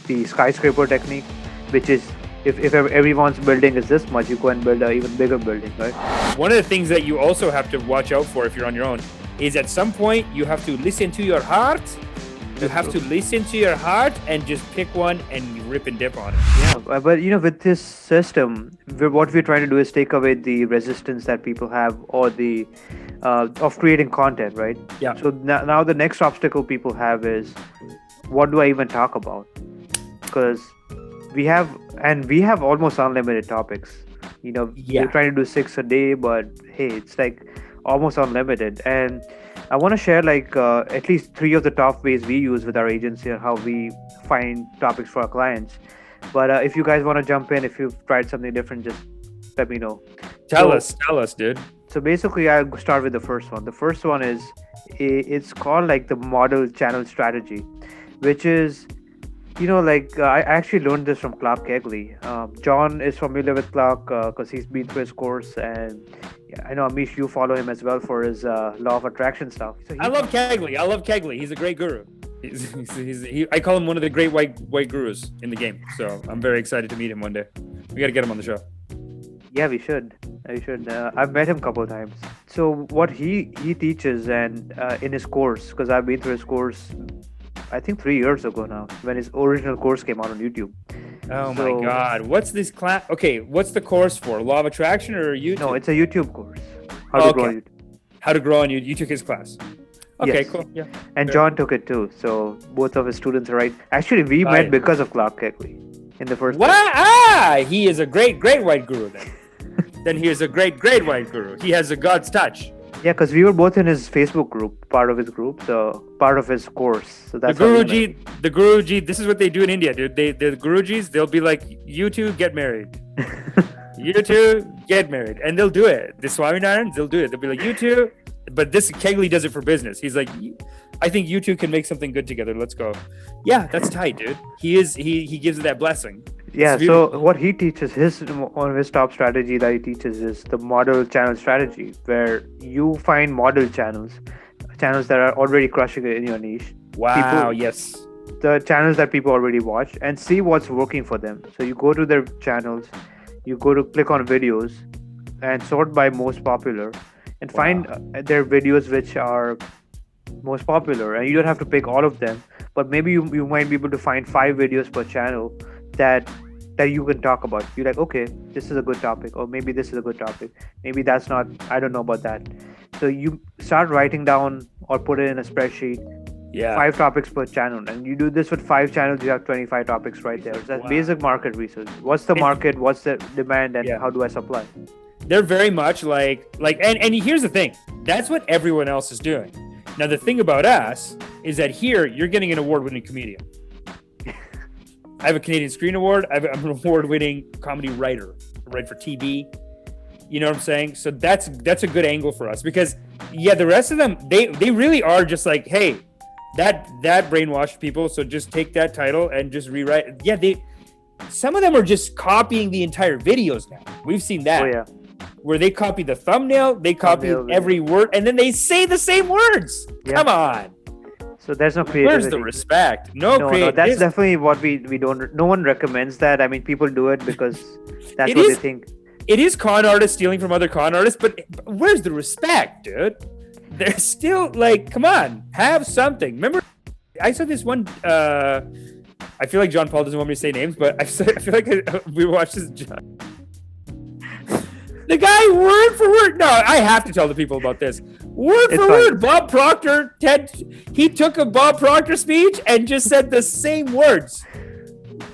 the skyscraper technique, which is if everyone's building is this much, you go and build an even bigger building, right? One of the things that you also have to watch out for if you're on your own is at some point you have to listen to your heart. You have to listen to your heart and just pick one and rip and dip on it. Yeah, but with this system, what we're trying to do is take away the resistance that people have, or the of creating content, right? Yeah. So now the next obstacle people have is, what do I even talk about? Because we have almost unlimited topics. We're trying to do 6 a day, but hey, it's like almost unlimited. And I want to share at least 3 of the top ways we use with our agency and how we find topics for our clients. But if you guys want to jump in, if you've tried something different, just let me know. Tell us, dude. So basically, I'll start with the first one. The first one is, it's called like the model channel strategy, which is, I actually learned this from Clark Kegley. John is familiar with Clark because he's been through his course, and I know Amish, you follow him as well for his law of attraction stuff. So I love Kegley. He's a great guru. I call him one of the great white gurus in the game. So I'm very excited to meet him one day. We got to get him on the show. Yeah, we should. I've met him a couple of times. So what he teaches, and in his course, because I've been through his course, I think 3 years ago now, when his original course came out on YouTube. Oh my God. What's this class? Okay, what's the course for? Law of Attraction or YouTube? No, it's a YouTube course. How to grow on YouTube. How to grow on YouTube. You took his class. Okay, yes. Cool. Yeah. And John took it too. So both of his students are right. Actually, we met because of Clark Kegley in the first place. He is a great white guru then. Then he is a great white guru. He has a God's touch. Yeah, because we were both in his Facebook group, part of his group, so part of his course. So that's the Guruji. This is what they do in India, dude. The Gurujis, they'll be like, "You two get married. You two get married," and they'll do it. The Swaminarayans, they'll do it. They'll be like, "You two," but this Kegley does it for business. He's like, "I think you two can make something good together. Let's go." Yeah, that's tight, dude. He gives it that blessing. Yeah, so what he teaches, one of his top strategy that he teaches is the model channel strategy, where you find model channels that are already crushing it in your niche. Wow, yes. The channels that people already watch, and see what's working for them. So you go to their channels, you go to click on videos and sort by most popular, and find their videos which are most popular. And you don't have to pick all of them, but maybe you might be able to find 5 videos per channel that you can talk about. You're like, okay, this is a good topic, or maybe this is a good topic. Maybe that's not, I don't know about that. So you start writing down or put it in a spreadsheet, 5 topics per channel. And you do this with 5 channels, you have 25 topics right there. So that's basic market research. What's the market? What's the demand? And how do I supply? They're very much like, and here's the thing. That's what everyone else is doing. Now, the thing about us is that here, you're getting an award-winning comedian. I have a Canadian Screen Award. I'm an award-winning comedy writer. I write for TV. You know what I'm saying? So that's a good angle for us, because the rest of them, they really are just like, hey, that brainwashed people. So just take that title and just rewrite. Yeah, some of them are just copying the entire videos now. We've seen that. Oh, yeah. Where they copy the thumbnail, they copy every word, and then they say the same words. Yeah. Come on. So there's no creativity. Where's the respect? No, that's definitely what we don't. No one recommends that. I mean, people do it because that's what they think. It is con artists stealing from other con artists, but where's the respect, dude? They're still like, come on, have something. Remember, I saw this one. I feel like John Paul doesn't want me to say names, but I feel like we watched this. The guy, word for word. No, I have to tell the people about this. Word for word, Bob Proctor, he took a Bob Proctor speech and just said the same words.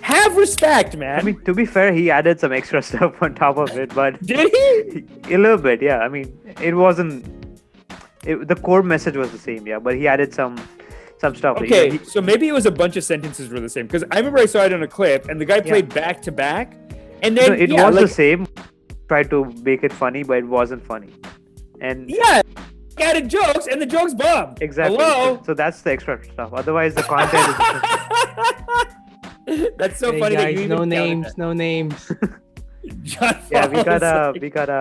Have respect, man. I mean, to be fair, he added some extra stuff on top of it, but... Did he? A little bit, yeah. I mean, it wasn't... the core message was the same, yeah, but he added some stuff. Okay, so maybe it was a bunch of sentences were the same, because I remember I saw it on a clip, and the guy played back to back, and then... it was the same. Tried to make it funny, but it wasn't funny. And added jokes, and the jokes bombed. Exactly. Hello? So that's the extra stuff. Otherwise, the content is... That's so funny. Guys, that you no names. John we gotta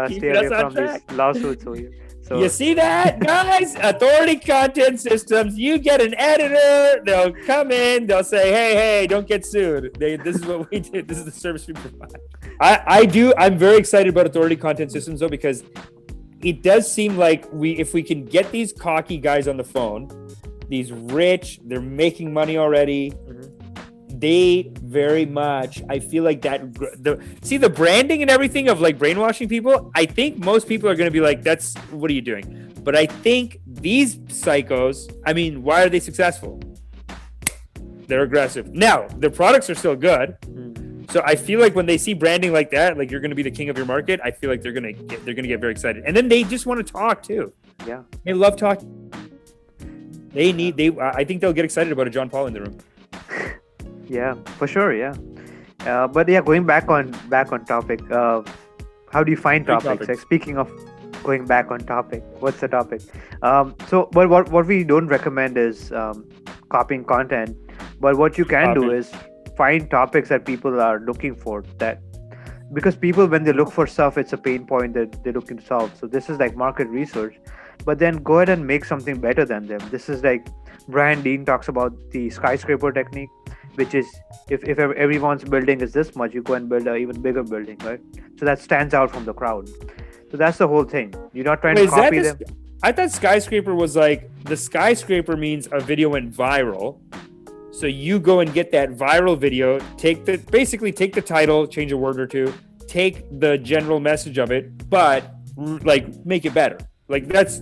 stay away from these lawsuits over here. So you see that, guys? Authority content systems. You get an editor. They'll come in. They'll say, "Hey, don't get sued." This is what we did. This is the service we provide. I'm very excited about authority content systems though, because it does seem like if we can get these cocky guys on the phone, these rich, they're making money already. They very much, I feel like that the branding and everything of like brainwashing people, I think most people are going to be like, what are you doing? But I think these psychos, I mean, why are they successful? They're aggressive. Now, their products are still good. So I feel like when they see branding like that, like you're going to be the king of your market, I feel like they're going to get very excited. And then they just want to talk too. Yeah. They love talking. I think they'll get excited about a John Paul in the room. Yeah, for sure. Yeah, but yeah, going back on topic. How do you find topics? Like, speaking of going back on topic, what's the topic? But what we don't recommend is copying content. But what you can do is find topics that people are looking for. Because people, when they look for stuff, it's a pain point that they're looking to solve. So this is like market research. But then go ahead and make something better than them. This is like Brian Dean talks about the skyscraper technique, which is if everyone's building is this much, you go and build an even bigger building, right? So that stands out from the crowd. So that's the whole thing. You're not trying to copy them. I thought skyscraper was like, the skyscraper means a video went viral. So you go and get that viral video, basically take the title, change a word or two, take the general message of it, but like make it better. Like that's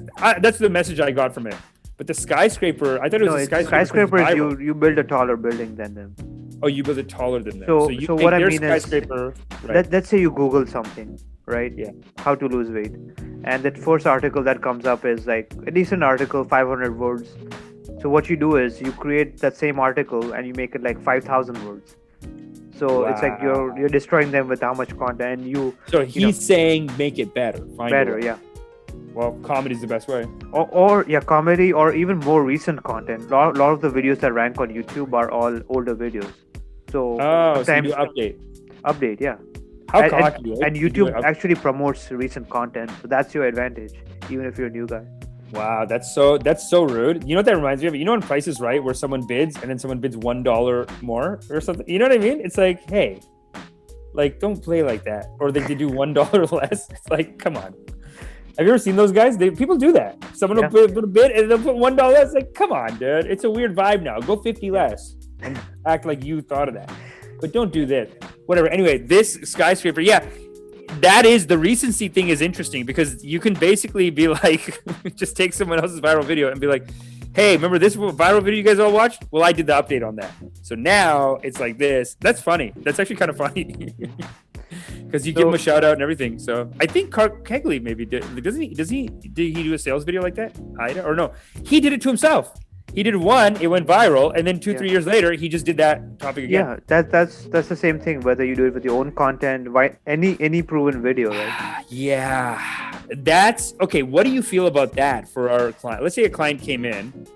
the message I got from it. But the skyscraper, I thought it was a skyscraper. Skyscraper is you build a taller building than them. Oh, you build it taller than them. So what I mean is, right. let's say you Google something, right? Yeah. How to lose weight, and that first article that comes up is like a decent article, 500 words. So what you do is you create that same article and you make it like 5,000 words. So it's like you're destroying them with how much content and So he's saying make it better. Better, yeah. Well, comedy is the best way. Or comedy or even more recent content. A lot of the videos that rank on YouTube are all older videos. So so you do update, yeah. How cocky, and YouTube actually promotes recent content, so that's your advantage, even if you're a new guy. Wow, that's so rude. You know what that reminds me of? You know, on Price is Right, where someone bids and then someone bids $1 more or something. You know what I mean? It's like, hey, like don't play like that. Or they do $1 less. It's like, come on. Have you ever seen those guys? People do that. Someone will put a bid and they'll put $1 less. Like, come on, dude. It's a weird vibe now. Go 50 less and act like you thought of that. But don't do that. Whatever. Anyway, this skyscraper, that is the recency thing is interesting because you can basically be like, just take someone else's viral video and be like, hey, remember this viral video you guys all watched? Well, I did the update on that. So now it's like this. That's funny. That's actually kind of funny. Because you give him a shout out and everything. So I think Kegley maybe did he do a sales video like that? Or no, he did it to himself. He did one, it went viral, and then 2-3 years later, he just did that topic again. Yeah, that's the same thing. Whether you do it with your own content, any proven video, right? Yeah, that's okay. What do you feel about that for our client? Let's say a client came in.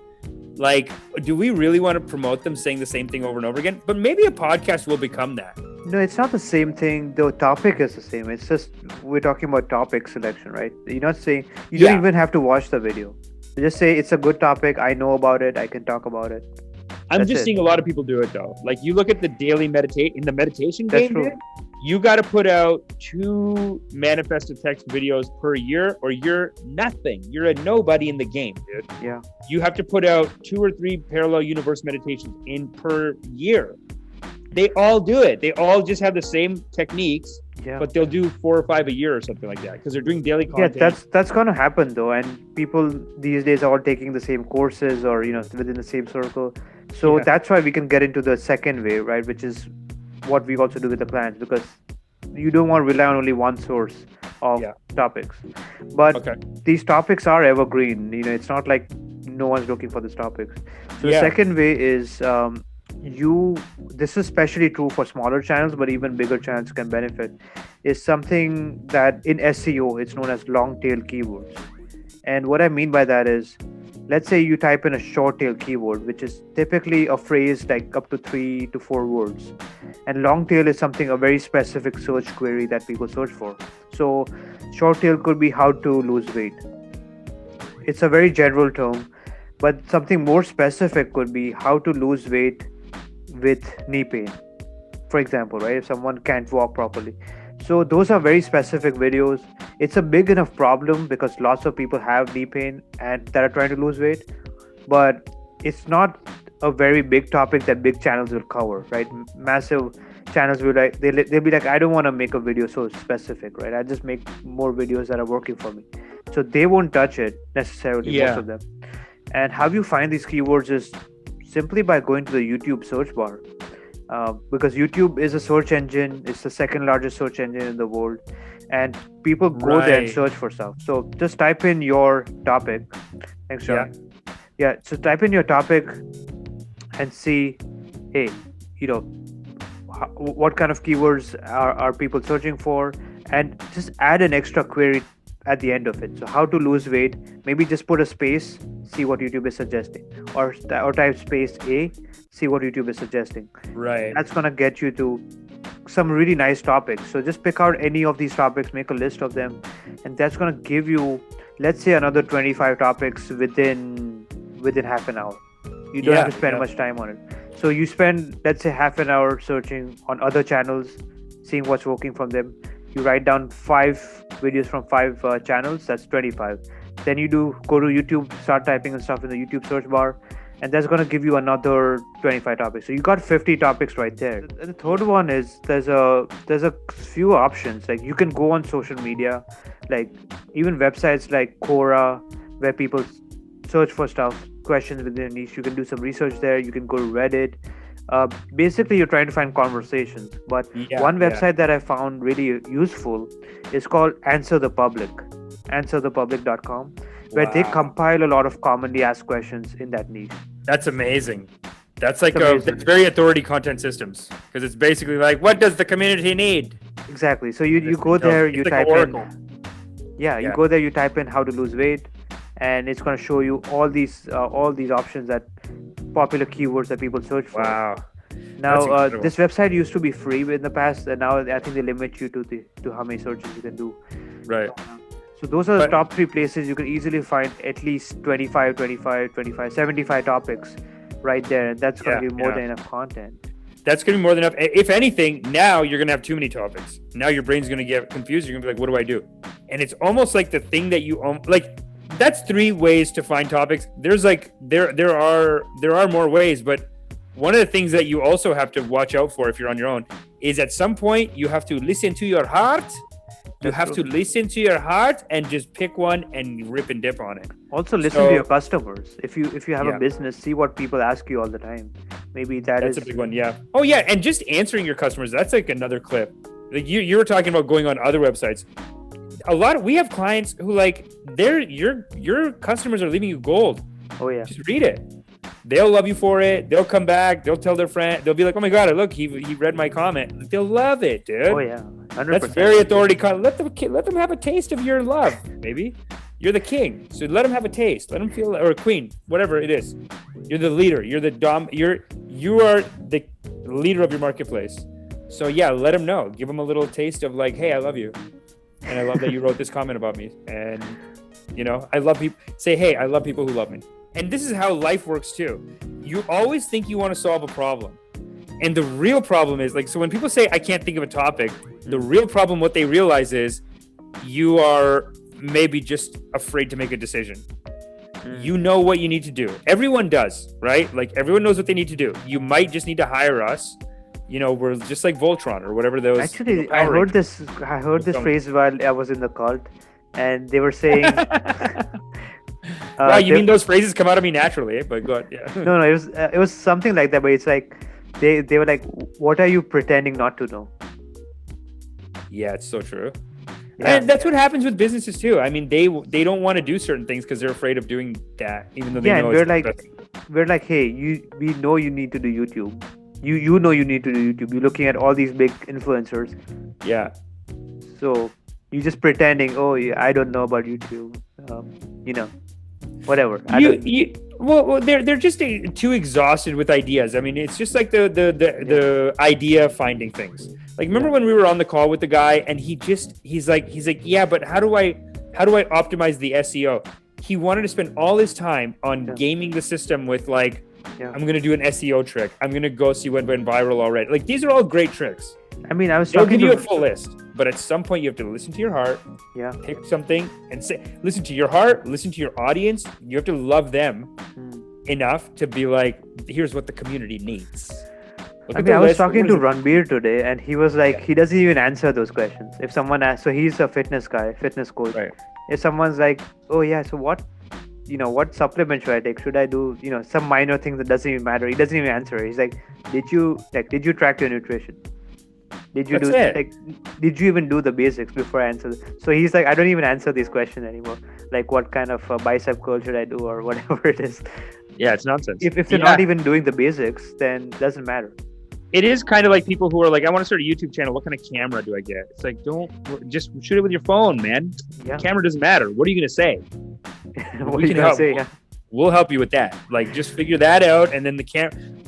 Like, do we really want to promote them saying the same thing over and over again? But maybe a podcast will become that. No, it's not the same thing. The topic is the same. It's just we're talking about topic selection, right? You're not saying you don't even have to watch the video. You just say it's a good topic. I know about it. I can talk about it. I'm just seeing a lot of people do it though. Like you look at the daily meditation game, dude, you got to put out 2 manifesto text videos per year or you're nothing. You're a nobody in the game, dude. Yeah. You have to put out 2 or 3 parallel universe meditations in per year. They all do it. They all just have the same techniques, but they'll do 4 or 5 a year or something like that because they're doing daily content. Yeah, that's going to happen though. And people these days are all taking the same courses or, within the same circle. So that's why we can get into the second way, right? Which is what we also do with the clients because you don't want to rely on only one source of topics. But these topics are evergreen. It's not like no one's looking for these topics. So the second way is this is especially true for smaller channels, but even bigger channels can benefit, is something that in SEO it's known as long tail keywords. And what I mean by that is, let's say you type in a short tail keyword, which is typically a phrase like up to 3 to 4 words, and long tail is a very specific search query that people search for. So short tail could be how to lose weight, it's a very general term, but something more specific could be how to lose weight with knee pain, for example, right? If someone can't walk properly. So those are very specific videos. It's a big enough problem because lots of people have knee pain and that are trying to lose weight, but it's not a very big topic that big channels will cover, right? Massive channels will like they'll be like, I don't want to make a video so specific, right? I just make more videos that are working for me. So they won't touch it necessarily, most of them. And how you find these keywords is simply by going to the YouTube search bar. Because YouTube is a search engine, it's the second largest search engine in the world, and people go there and search for stuff. So just type in your topic. Thanks, John. Yeah, so type in your topic and see, hey, what kind of keywords are people searching for, and just add an extra query at the end of it. So how to lose weight, maybe just put a space, see what YouTube is suggesting, or type space A, see what YouTube is suggesting. Right. That's going to get you to some really nice topics. So just pick out any of these topics, make a list of them, and that's going to give you, let's say, another 25 topics within half an hour. You don't have to spend much time on it. So you spend, let's say, half an hour searching on other channels, seeing what's working from them. You write down 5 videos from 5 channels, that's 25. Then you go to YouTube, start typing and stuff in the YouTube search bar, and that's going to give you another 25 topics. So you got 50 topics right there. And the third one is there's a few options. Like you can go on social media, like even websites like Quora, where people search for stuff, questions within a niche. You can do some research there. You can go to Reddit. Basically, you're trying to find conversations. But one website that I found really useful is called answerthepublic.com, where they compile a lot of commonly asked questions in that niche. That's amazing. That's like that's very authority content systems, because it's basically like, what does the community need? Exactly. So you go there, you type in. You go there, you type in how to lose weight, and it's going to show you all these options, that popular keywords that people search for. Wow. Now this website used to be free in the past, and now I think they limit you to how many searches you can do. Right. So those are the top 3 places you can easily find at least 25, 75 topics right there, and that's going to be more than enough content. That's going to be more than enough. If anything, now you're going to have too many topics. Now your brain's going to get confused. You're going to be like, what do I do? And it's almost like the thing that you own, like, that's 3 ways to find topics. There's like there are more ways, but one of the things that you also have to watch out for if you're on your own is at some point you have to listen to your heart. You have to listen to your heart and just pick one and rip and dip on it. Also listen to your customers. If you have a business, see what people ask you all the time. Maybe that's a big one. Yeah. Oh yeah, and just answering your customers. That's like another clip. Like you were talking about going on other websites. We have clients who like your customers are leaving you gold. Oh yeah. Just read it. They'll love you for it. They'll come back. They'll tell their friend. They'll be like, "Oh my god, look, he read my comment." They'll love it, dude. Oh yeah, 100%. That's very authority. Let them have a taste of your love, baby. You're the king, so let them have a taste. Let them feel, or a queen, whatever it is. You're the leader. You're the You are the leader of your marketplace. So yeah, let them know. Give them a little taste of like, "Hey, I love you, and I love that you wrote this comment about me." And I love people. Say, "Hey, I love people who love me." And this is how life works too. You always think you want to solve a problem. And the real problem is, like, so when people say, I can't think of a topic, the real problem, what they realize is you are maybe just afraid to make a decision. You know what you need to do. Everyone does, right? Like everyone knows what they need to do. You might just need to hire us. We're just like Voltron or whatever those. Actually, I heard this phrase while I was in the cult, and they were saying... Wow, you mean those phrases come out of me naturally, but go ahead. Yeah. No, it was something like that, but it's like they were like, what are you pretending not to know? Yeah, it's so true. Yeah. And that's what happens with businesses too. I mean, they don't want to do certain things because they're afraid of doing that, even though they know we're like, hey, we know you need to do YouTube. You know you need to do YouTube. You're looking at all these big influencers. Yeah. So you're just pretending, oh, yeah, I don't know about YouTube. Whatever. Well, they're just too exhausted with ideas. I mean, it's just like the idea finding things. Like, remember when we were on the call with the guy, and he's like, yeah, but how do I optimize the SEO? he wanted to spend all his time on Yeah. gaming the system with like, Yeah. I'm going to do an SEO trick. I'm going to go see what went viral already. Like, these are all great tricks. I mean, I was They'll talking give you a to full list, but at some point you have to listen to your heart, yeah. pick something and say, listen to your heart, listen to your audience. You have to love them Hmm. enough to be like, here's what the community needs. Look I at mean, the I was list. talking What to is it? Ranbir today, and he was like, he doesn't even answer those questions. If someone asks, so he's a fitness guy, fitness coach. Right. If someone's like, oh yeah, so what supplement should I take? Should I do, some minor thing that doesn't even matter? He doesn't even answer it. He's like, did you track your nutrition? Did you That's it. did you even do the basics before I answer? So he's like, I don't even answer these questions anymore. Like, what kind of bicep curl should I do, or whatever it is. Yeah, it's nonsense. If they're not even doing the basics, then it doesn't matter. It is kind of like people who are like, I want to start a YouTube channel. What kind of camera do I get? It's like, don't just shoot it with your phone, man. Yeah. Camera doesn't matter. What are you going to say? What We are you can gonna help. say? Yeah. We'll help you with that. Like, just figure that out. And then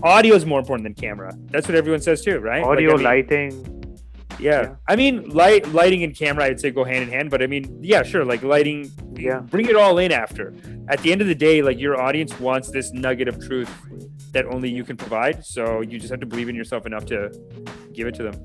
audio is more important than camera. That's what everyone says too, right? Audio, Like, I mean, lighting. Yeah. Yeah. I mean, lighting and camera, I'd say go hand in hand. But I mean, yeah, sure. Like lighting, Yeah. bring it all in after. At the end of the day, like your audience wants this nugget of truth that only you can provide. So you just have to believe in yourself enough to give it to them.